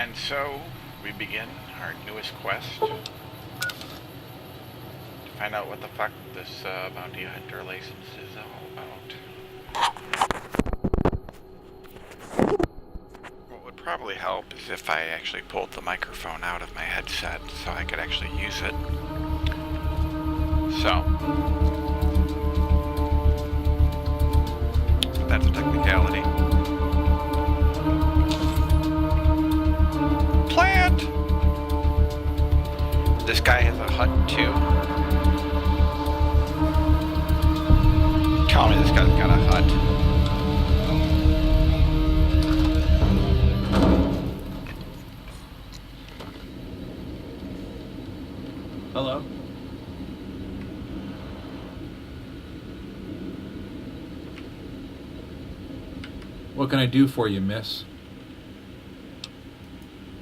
And so we begin our newest quest to find out what the fuck this bounty hunter license is all about. What would probably help is if I actually pulled the microphone out of my headset so I could actually use it. So, that's a technicality. Plant! This guy has a hut too. Tell me this guy's got a hut. Hello? What can I do for you, miss?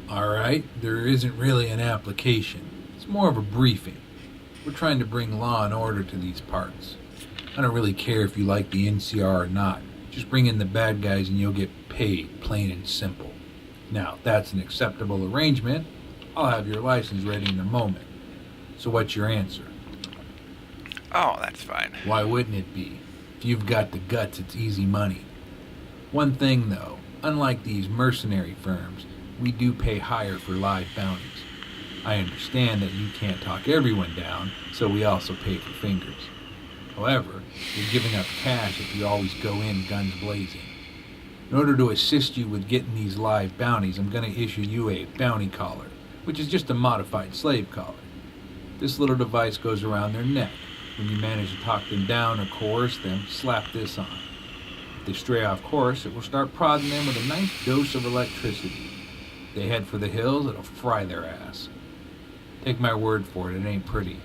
Alright, there isn't really an application. It's more of a briefing. We're trying to bring law and order to these parts. I don't really care if you like the NCR or not. Just bring in the bad guys and you'll get paid, plain and simple. Now, if that's an acceptable arrangement, I'll have your license ready in a moment. So what's your answer? Oh, that's fine. Why wouldn't it be? If you've got the guts, it's easy money. One thing, though, unlike these mercenary firms, we do pay higher for live bounties. I understand that you can't talk everyone down, so we also pay for fingers. However, you're giving up cash if you always go in guns blazing. In order to assist you with getting these live bounties, I'm going to issue you a bounty collar, which is just a modified slave collar. This little device goes around their neck. When you manage to talk them down or coerce them, slap this on. If they stray off course, it will start prodding them with a nice dose of electricity. If they head for the hills, it'll fry their ass. Take my word for it ain't pretty.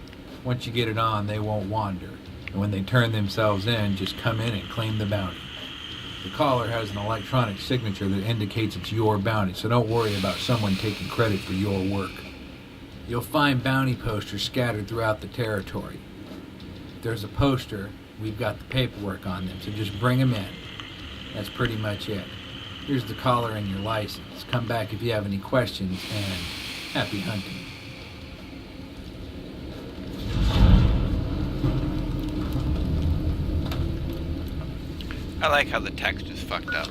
Once you get it on, they won't wander. And when they turn themselves in, just come in and claim the bounty. The collar has an electronic signature that indicates it's your bounty, so don't worry about someone taking credit for your work. You'll find bounty posters scattered throughout the territory. If there's a poster, we've got the paperwork on them, so just bring them in. That's pretty much it. Here's the collar and your license. Come back if you have any questions, and happy hunting. I like how the text is fucked up.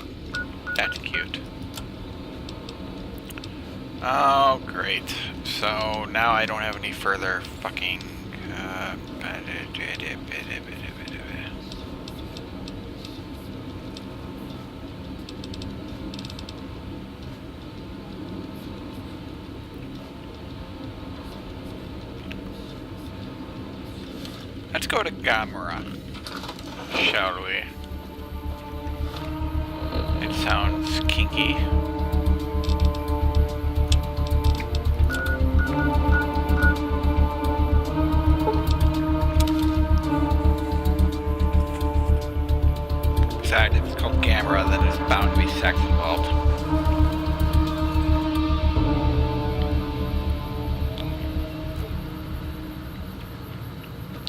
That's cute. Oh, great. So now I don't have any further fucking... Let's go to Gamera, shall we? It sounds kinky. Besides, if it's called Gamera, then there's bound to be sex involved.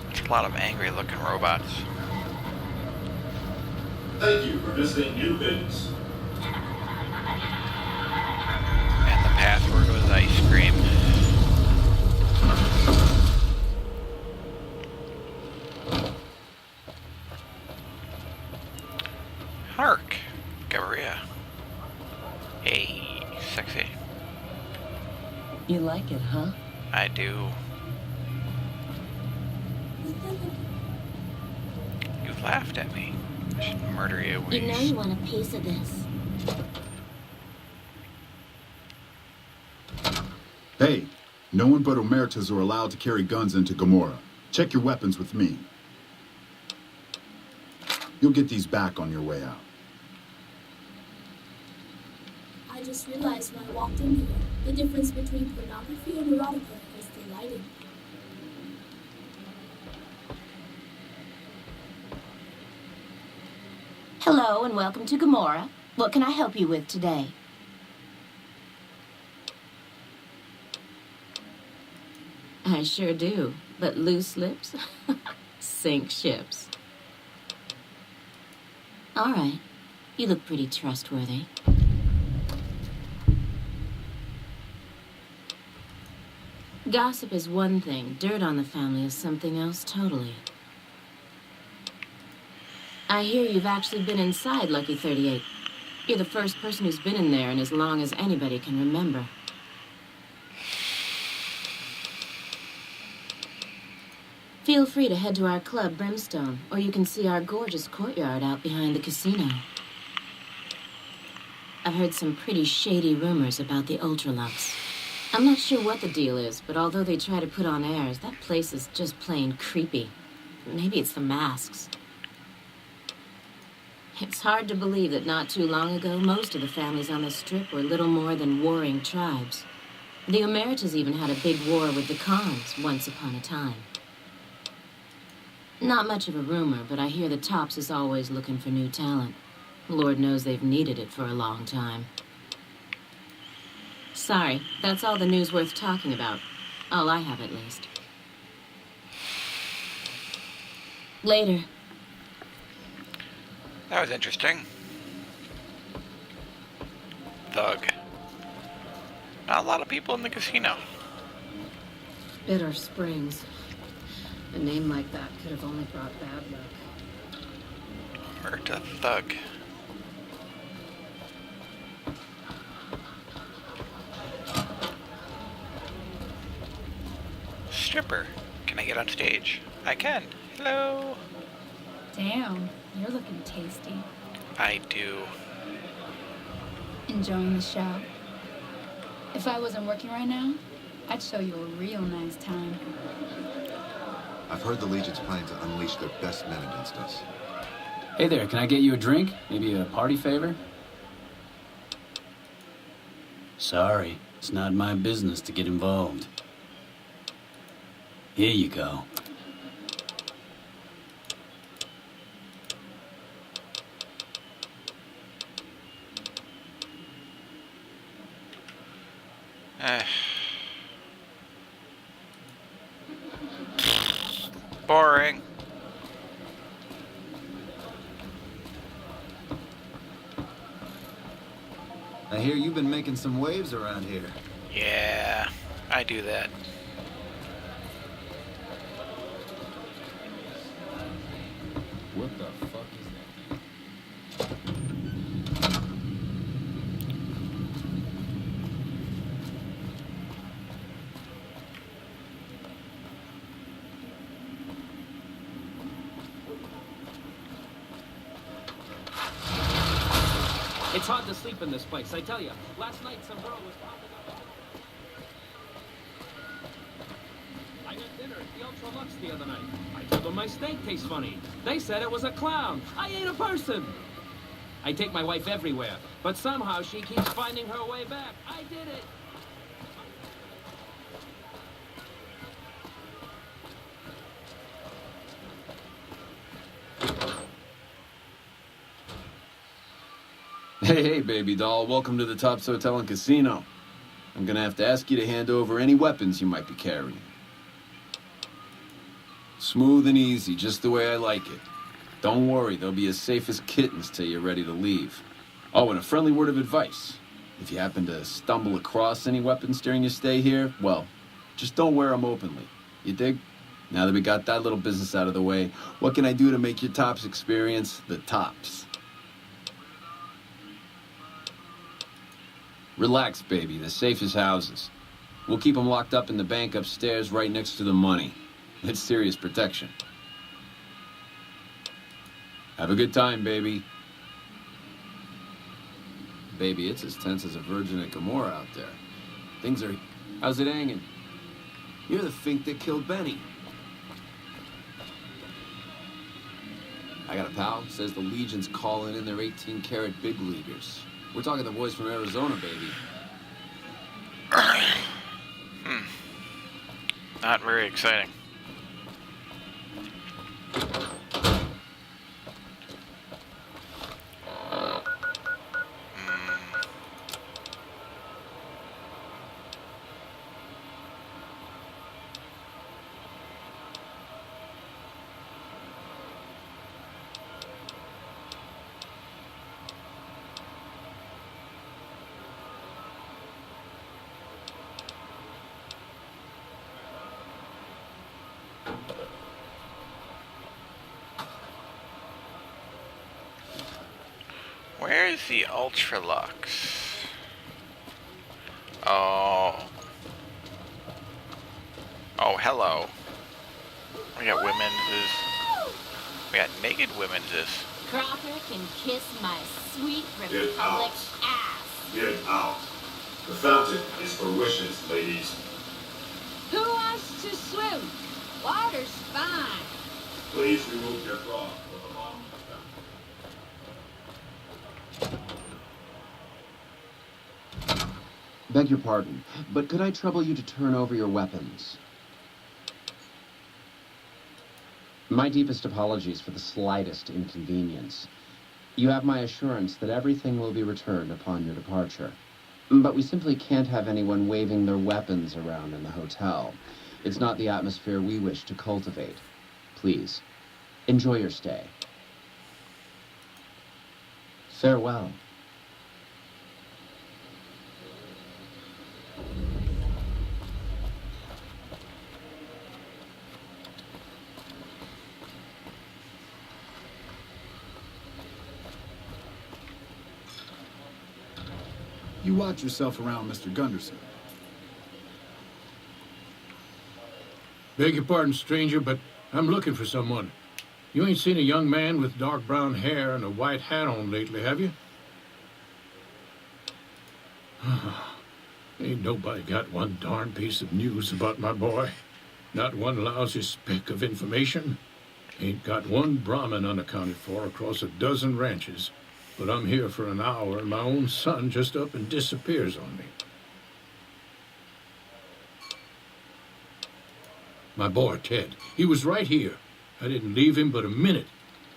There's a lot of angry-looking robots. Thank you for visiting New Base. And the password was ice cream. Hark, Gaviria. Hey, sexy. You like it, huh? I do. You laughed at me. I should murder you. You know you want a piece of this. Hey, no one but Omertas are allowed to carry guns into Gamora. Check your weapons with me. You'll get these back on your way out. I just realized when I walked in here, the difference between pornography and erotica is the lighting. Hello and welcome to Gamora. What can I help you with today? I sure do, but loose lips sink ships. All right, you look pretty trustworthy. Gossip is one thing, dirt on the family is something else totally. I hear you've actually been inside Lucky 38. You're the first person who's been in there in as long as anybody can remember. Feel free to head to our club, Brimstone, or you can see our gorgeous courtyard out behind the casino. I've heard some pretty shady rumors about the Ultralux. I'm not sure what the deal is, but although they try to put on airs, that place is just plain creepy. Maybe it's the masks. It's hard to believe that not too long ago, most of the families on the Strip were little more than warring tribes. The Emeritus even had a big war with the Khans once upon a time. Not much of a rumor, but I hear the Tops is always looking for new talent. Lord knows they've needed it for a long time. Sorry, that's all the news worth talking about. All I have, at least. Later. That was interesting. Thug. Not a lot of people in the casino. Bitter Springs. A name like that could have only brought bad luck. Murta Thug. Stripper. Can I get on stage? I can. Hello. Damn, you're looking tasty. I do. Enjoying the show. If I wasn't working right now, I'd show you a real nice time. I've heard the Legion's planning to unleash their best men against us. Hey there, can I get you a drink? Maybe a party favor? Sorry, it's not my business to get involved. Here you go. Boring. I hear you've been making some waves around here. Yeah, I do that. What the fuck is that? It's hard to sleep in this place, I tell you. Last night some girl was popping up. I had dinner at the Ultralux the other night. I told them my steak tastes funny. They said it was a clown. I ain't a person. I take my wife everywhere, but somehow she keeps finding her way back. I did it. Hey, baby doll. Welcome to the Tops Hotel and Casino. I'm gonna have to ask you to hand over any weapons you might be carrying. Smooth and easy, just the way I like it. Don't worry, they'll be as safe as kittens till you're ready to leave. Oh, and a friendly word of advice. If you happen to stumble across any weapons during your stay here, well, just don't wear them openly. You dig? Now that we got that little business out of the way, what can I do to make your Tops experience the tops? Relax, baby. The safe is houses. We'll keep them locked up in the bank upstairs right next to the money. It's serious protection. Have a good time, baby. Baby, it's as tense as a virgin at Gomorrah out there. Things are... How's it hanging? You're the fink that killed Benny. I got a pal. Says the Legion's calling in their 18-karat big leaguers. We're talking the boys from Arizona, baby. Not very exciting. Where is the Ultralux? Oh. Oh, hello. We got women's. We got naked women's. Crocker can kiss my sweet Get Republic out. ass. Get out. The fountain is for wishes, ladies. Who wants to swim? Water's fine. Please remove your bra for the long fountain. Beg your pardon, but could I trouble you to turn over your weapons? My deepest apologies for the slightest inconvenience. You have my assurance that everything will be returned upon your departure. But we simply can't have anyone waving their weapons around in the hotel. It's not the atmosphere we wish to cultivate. Please, enjoy your stay. Farewell. You watch yourself around Mr. Gunderson. Beg your pardon, stranger, but I'm looking for someone. You ain't seen a young man with dark brown hair and a white hat on lately, have you? Ain't nobody got one darn piece of news about my boy. Not one lousy speck of information. Ain't got one Brahmin unaccounted for across a dozen ranches. But I'm here for an hour, and my own son just up and disappears on me. My boy, Ted, he was right here. I didn't leave him but a minute.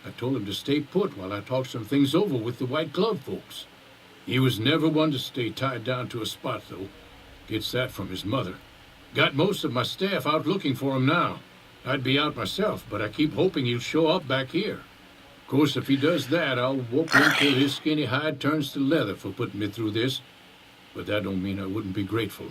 I told him to stay put while I talked some things over with the white glove folks. He was never one to stay tied down to a spot, though. Gets that from his mother. Got most of my staff out looking for him now. I'd be out myself, but I keep hoping he'll show up back here. Of course, if he does that, I'll whoop him till his skinny hide turns to leather for putting me through this. But that don't mean I wouldn't be grateful.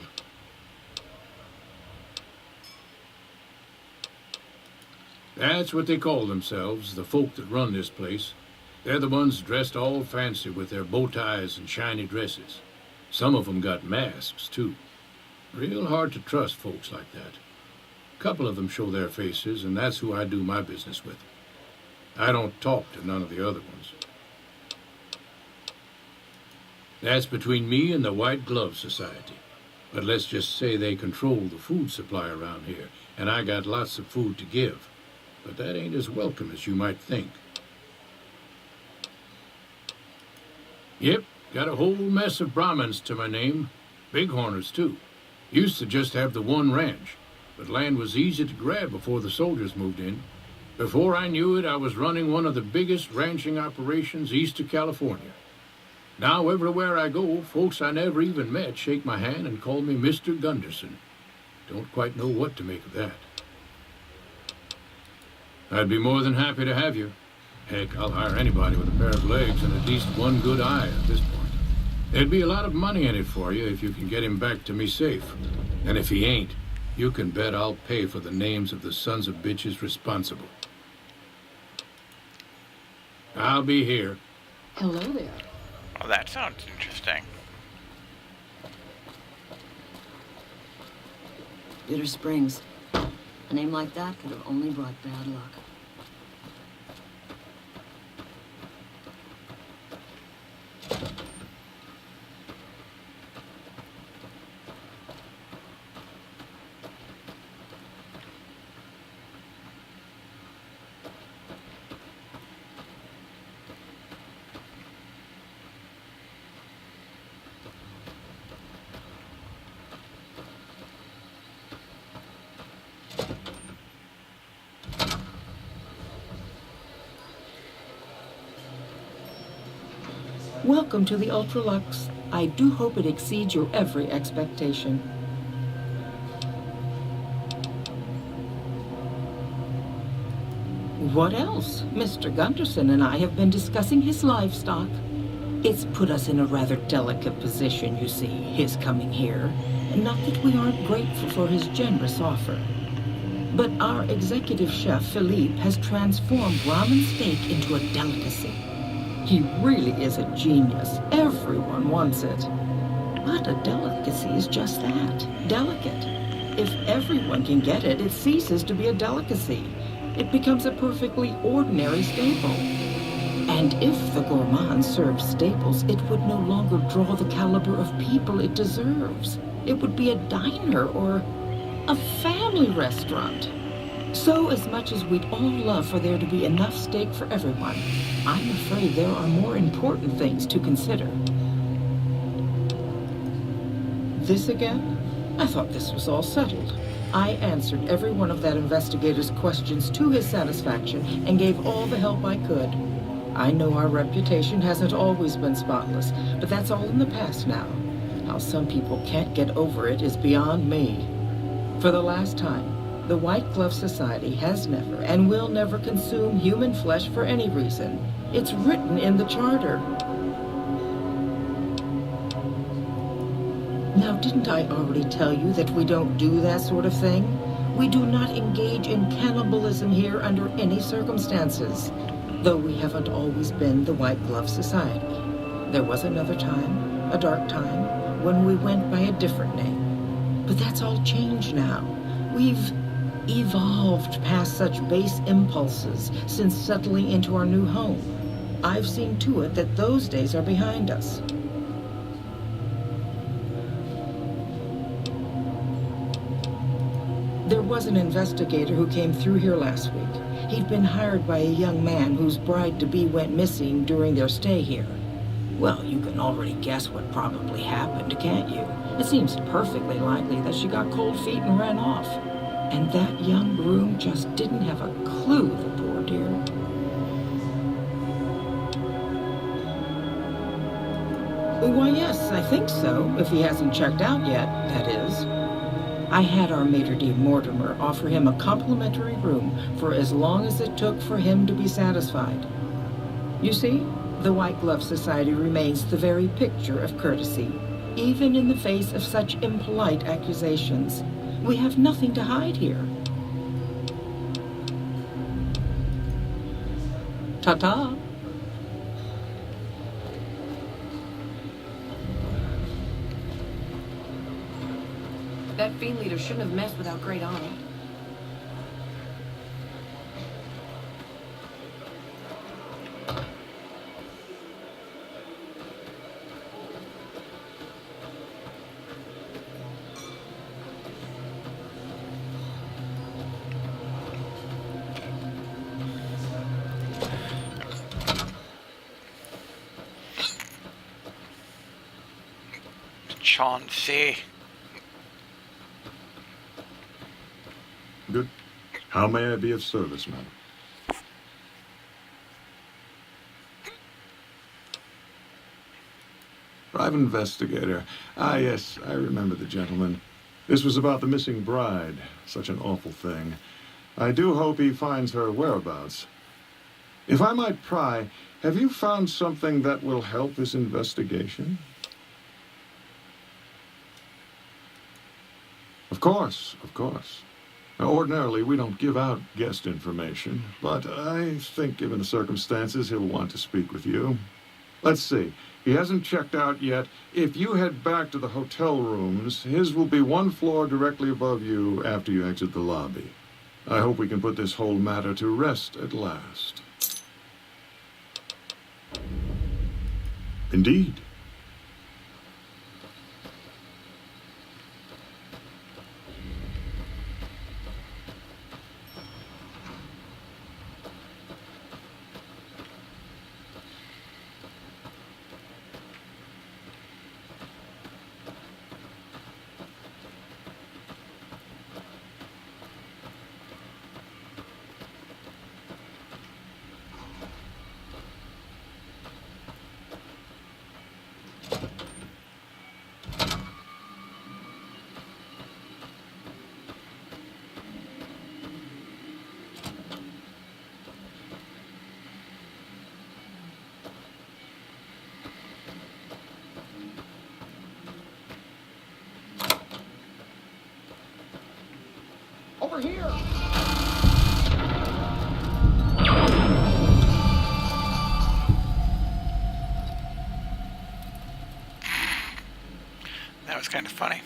That's what they call themselves, the folk that run this place. They're the ones dressed all fancy with their bow ties and shiny dresses. Some of them got masks, too. Real hard to trust folks like that. A couple of them show their faces, and that's who I do my business with. I don't talk to none of the other ones. That's between me and the White Glove Society. But let's just say they control the food supply around here, and I got lots of food to give. But that ain't as welcome as you might think. Yep, got a whole mess of Brahmins to my name. Bighorners, too. Used to just have the one ranch, but land was easy to grab before the soldiers moved in. Before I knew it, I was running one of the biggest ranching operations east of California. Now, everywhere I go, folks I never even met shake my hand and call me Mr. Gunderson. Don't quite know what to make of that. I'd be more than happy to have you. Heck, I'll hire anybody with a pair of legs and at least one good eye at this point. There'd be a lot of money in it for you if you can get him back to me safe. And if he ain't, you can bet I'll pay for the names of the sons of bitches responsible. I'll be here. Hello there. Well, that sounds interesting. Bitter Springs. A name like that could have only brought bad luck. Welcome to the Ultralux. I do hope it exceeds your every expectation. What else? Mr. Gunderson and I have been discussing his livestock. It's put us in a rather delicate position, you see, his coming here. Not that we aren't grateful for his generous offer. But our executive chef, Philippe, has transformed ramen steak into a delicacy. He really is a genius. Everyone wants it. But a delicacy is just that, delicate. If everyone can get it, it ceases to be a delicacy. It becomes a perfectly ordinary staple. And if the gourmand served staples, it would no longer draw the caliber of people it deserves. It would be a diner or a family restaurant. So as much as we'd all love for there to be enough steak for everyone, I'm afraid there are more important things to consider. This again? I thought this was all settled. I answered every one of that investigator's questions to his satisfaction and gave all the help I could. I know our reputation hasn't always been spotless, but that's all in the past now. How some people can't get over it is beyond me. For the last time, the White Glove Society has never and will never consume human flesh for any reason. It's written in the charter. Now, didn't I already tell you that we don't do that sort of thing? We do not engage in cannibalism here under any circumstances. Though we haven't always been the White Glove Society. There was another time, a dark time, when we went by a different name. But that's all changed now. We've evolved past such base impulses since settling into our new home. I've seen to it that those days are behind us. There was an investigator who came through here last week. He'd been hired by a young man whose bride-to-be went missing during their stay here. Well, you can already guess what probably happened, can't you? It seems perfectly likely that she got cold feet and ran off. And that young groom just didn't have a clue, the poor dear. Why, yes, I think so, if he hasn't checked out yet, that is. I had our maitre d' Mortimer offer him a complimentary room for as long as it took for him to be satisfied. You see, the White Glove Society remains the very picture of courtesy, even in the face of such impolite accusations. We have nothing to hide here. Ta-ta. That fiend leader shouldn't have messed with our great army. Chauncey. Good. How may I be of service, ma'am? Private investigator. Ah, yes, I remember the gentleman. This was about the missing bride. Such an awful thing. I do hope he finds her whereabouts. If I might pry, have you found something that will help this investigation? Of course, of course. Now, ordinarily, we don't give out guest information, but I think given the circumstances, he'll want to speak with you. Let's see. He hasn't checked out yet. If you head back to the hotel rooms, his will be one floor directly above you after you exit the lobby. I hope we can put this whole matter to rest at last. Indeed. Over here! That was kind of funny.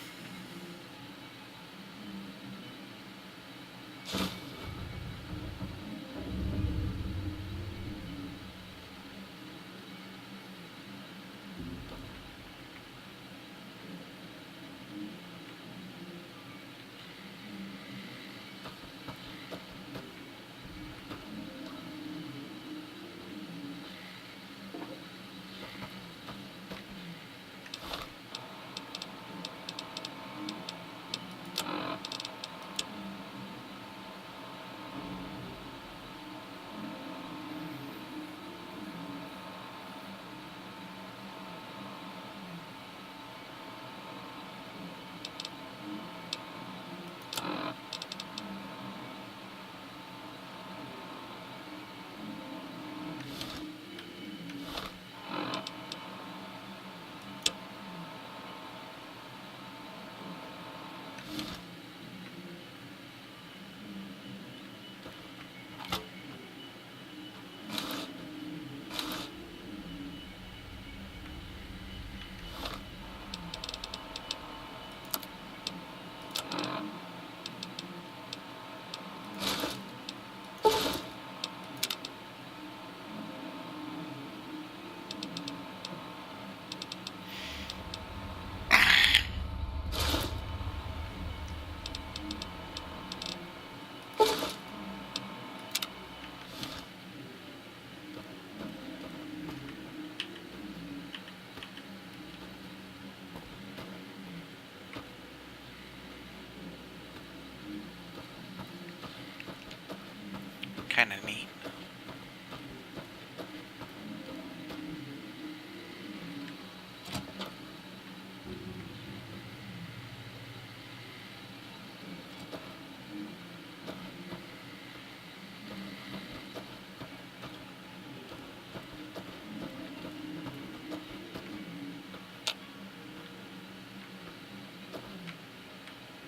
Kind of neat.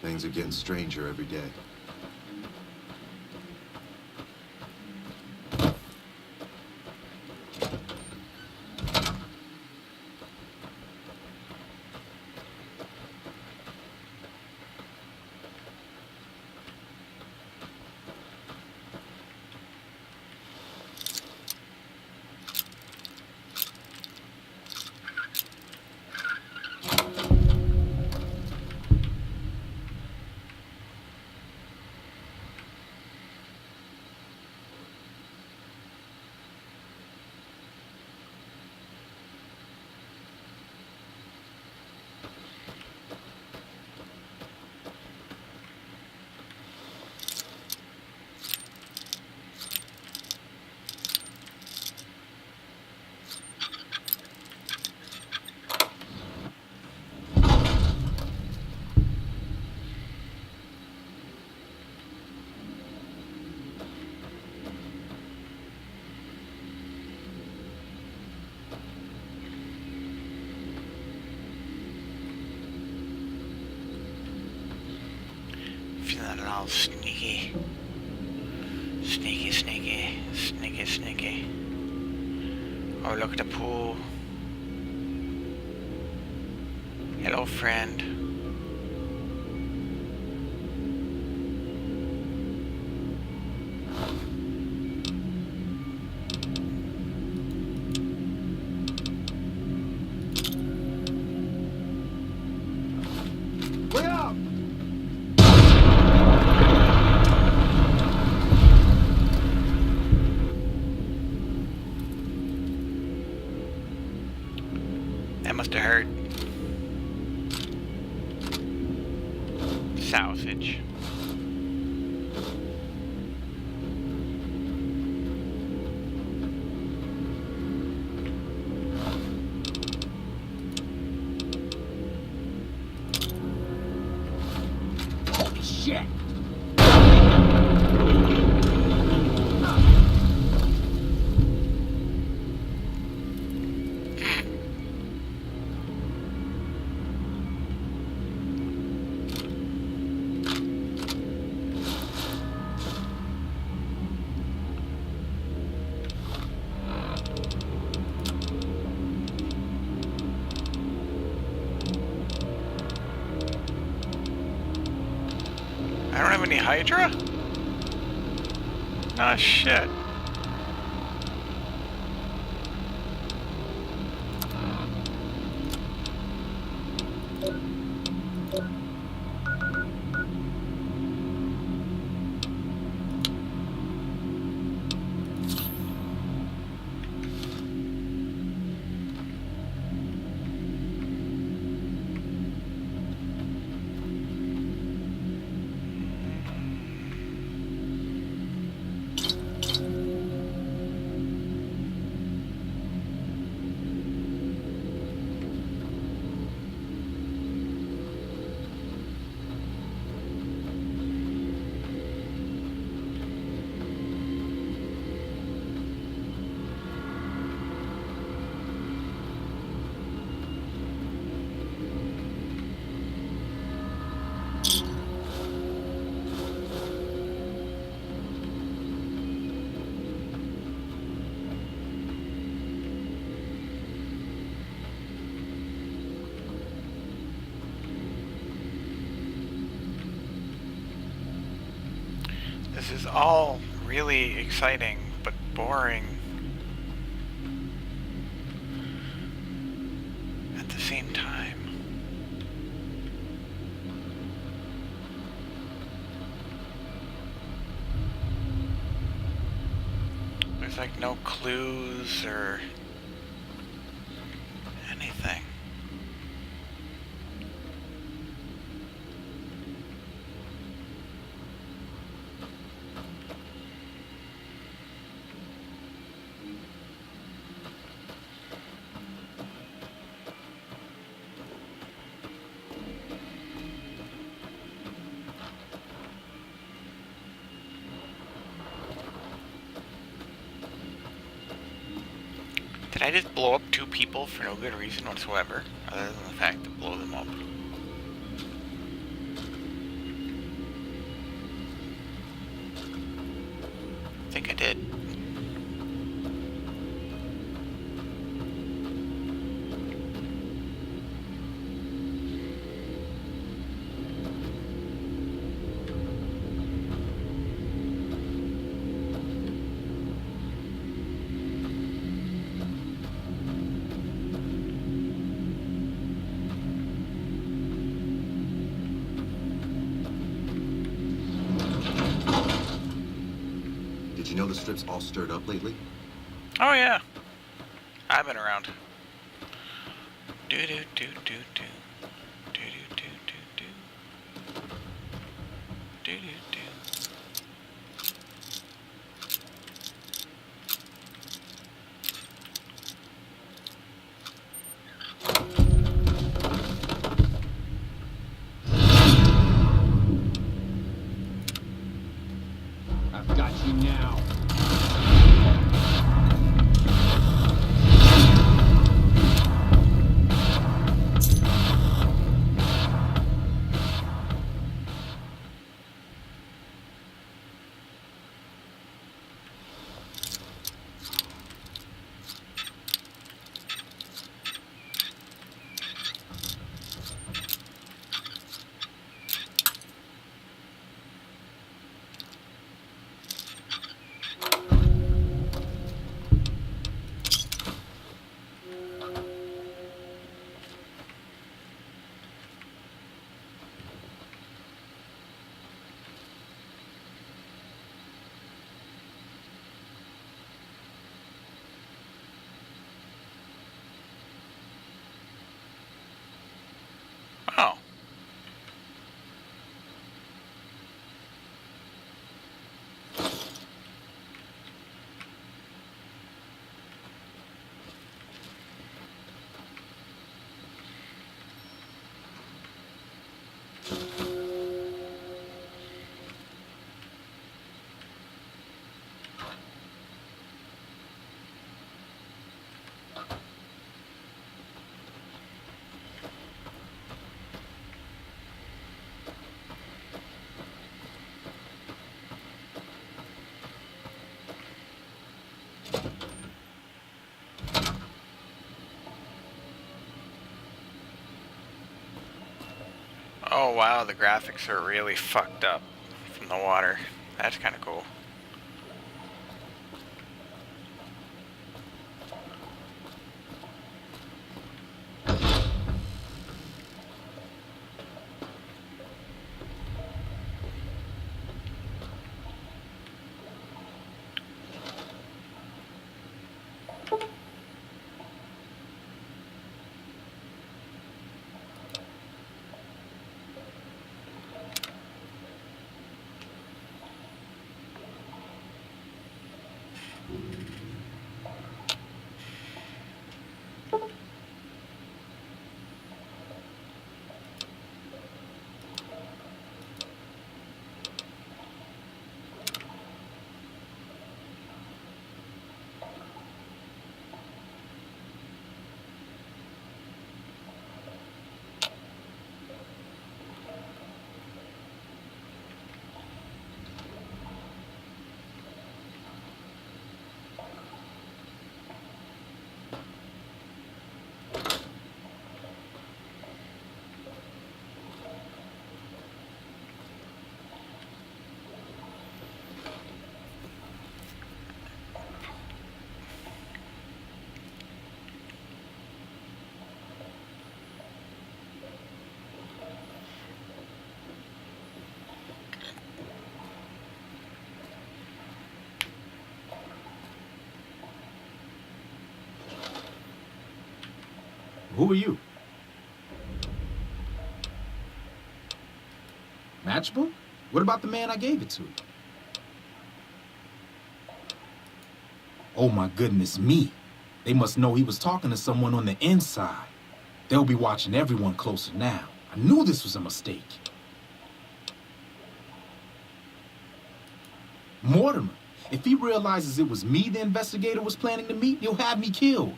Things are getting stranger every day. Feeling all sneaky. Sneaky, sneaky, sneaky, sneaky. Oh, look at the pool. Hello, friend. Way up! That must have hurt. Sausage. Holy shit! I don't have any Hydra? Ah, shit. This is all really exciting, but boring at the same time. There's like no clues or anything. Did I just blow up 2 people for no good reason whatsoever, other than the fact to blow them up? I think I did. Did you know the strip's all stirred up lately? Oh yeah, I've been around. Do do do do do do do do do do do do. I've got you now. Oh. Oh wow, the graphics are really fucked up. the water. That's kind of cool. Who are you? Matchable? What about the man I gave it to? Oh my goodness me. They must know he was talking to someone on the inside. They'll be watching everyone closer now. I knew this was a mistake. Mortimer, if he realizes it was me the investigator was planning to meet, he'll have me killed.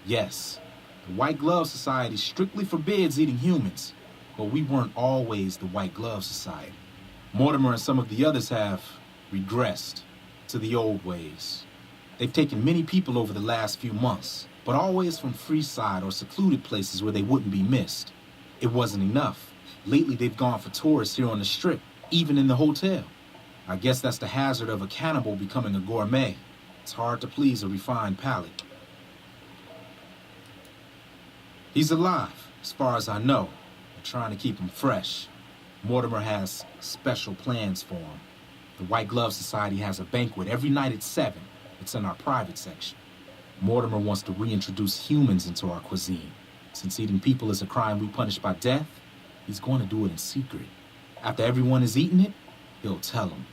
Yes, the White Glove Society strictly forbids eating humans, but we weren't always the White Glove Society. Mortimer and some of the others have regressed to the old ways. They've taken many people over the last few months, but always from Freeside or secluded places where they wouldn't be missed. It wasn't enough. Lately, they've gone for tourists here on the Strip, even in the hotel. I guess that's the hazard of a cannibal becoming a gourmet. It's hard to please a refined palate. He's alive, as far as I know. They're trying to keep him fresh. Mortimer has special plans for him. The White Glove Society has a banquet every night at 7. It's in our private section. Mortimer wants to reintroduce humans into our cuisine. Since eating people is a crime we punish by death, he's going to do it in secret. After everyone has eaten it, he'll tell them.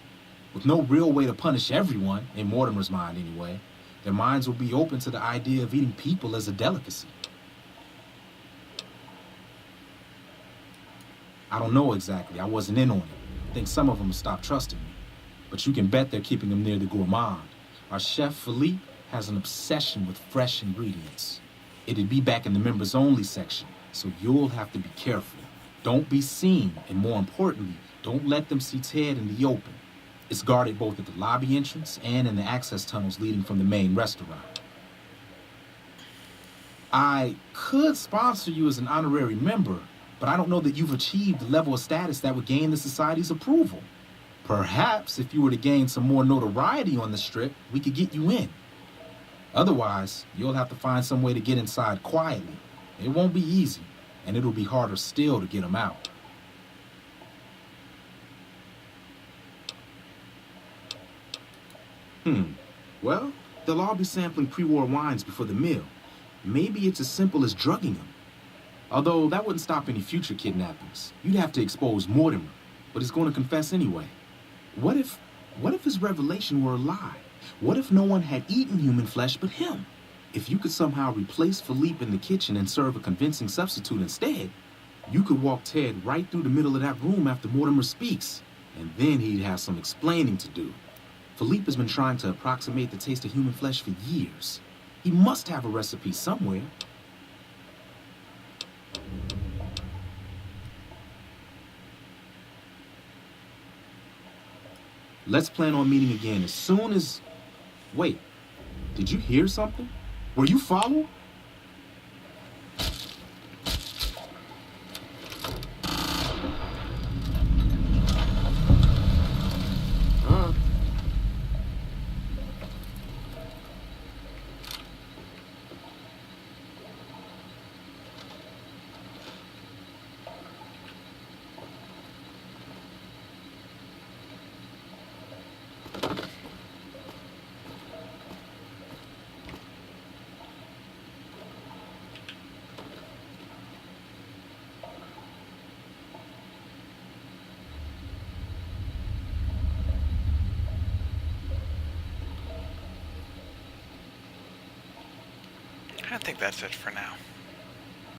With no real way to punish everyone, in Mortimer's mind anyway, their minds will be open to the idea of eating people as a delicacy. I don't know exactly. I wasn't in on it. I think some of them stopped trusting me. But you can bet they're keeping him near the gourmand. Our chef, Philippe, has an obsession with fresh ingredients. It'd be back in the members-only section, so you'll have to be careful. Don't be seen, and more importantly, don't let them see Ted in the open. It's guarded both at the lobby entrance and in the access tunnels leading from the main restaurant. I could sponsor you as an honorary member, but I don't know that you've achieved the level of status that would gain the Society's approval. Perhaps if you were to gain some more notoriety on the Strip, we could get you in. Otherwise, you'll have to find some way to get inside quietly. It won't be easy, and it'll be harder still to get them out. Well, they'll all be sampling pre-war wines before the meal. Maybe it's as simple as drugging them. Although that wouldn't stop any future kidnappings. You'd have to expose Mortimer, but he's going to confess anyway. What if his revelation were a lie? What if no one had eaten human flesh but him? If you could somehow replace Philippe in the kitchen and serve a convincing substitute instead, you could walk Ted right through the middle of that room after Mortimer speaks, and then he'd have some explaining to do. Philippe has been trying to approximate the taste of human flesh for years. He must have a recipe somewhere. Let's plan on meeting again as soon as... Wait, did you hear something? Were you followed? I think that's it for now.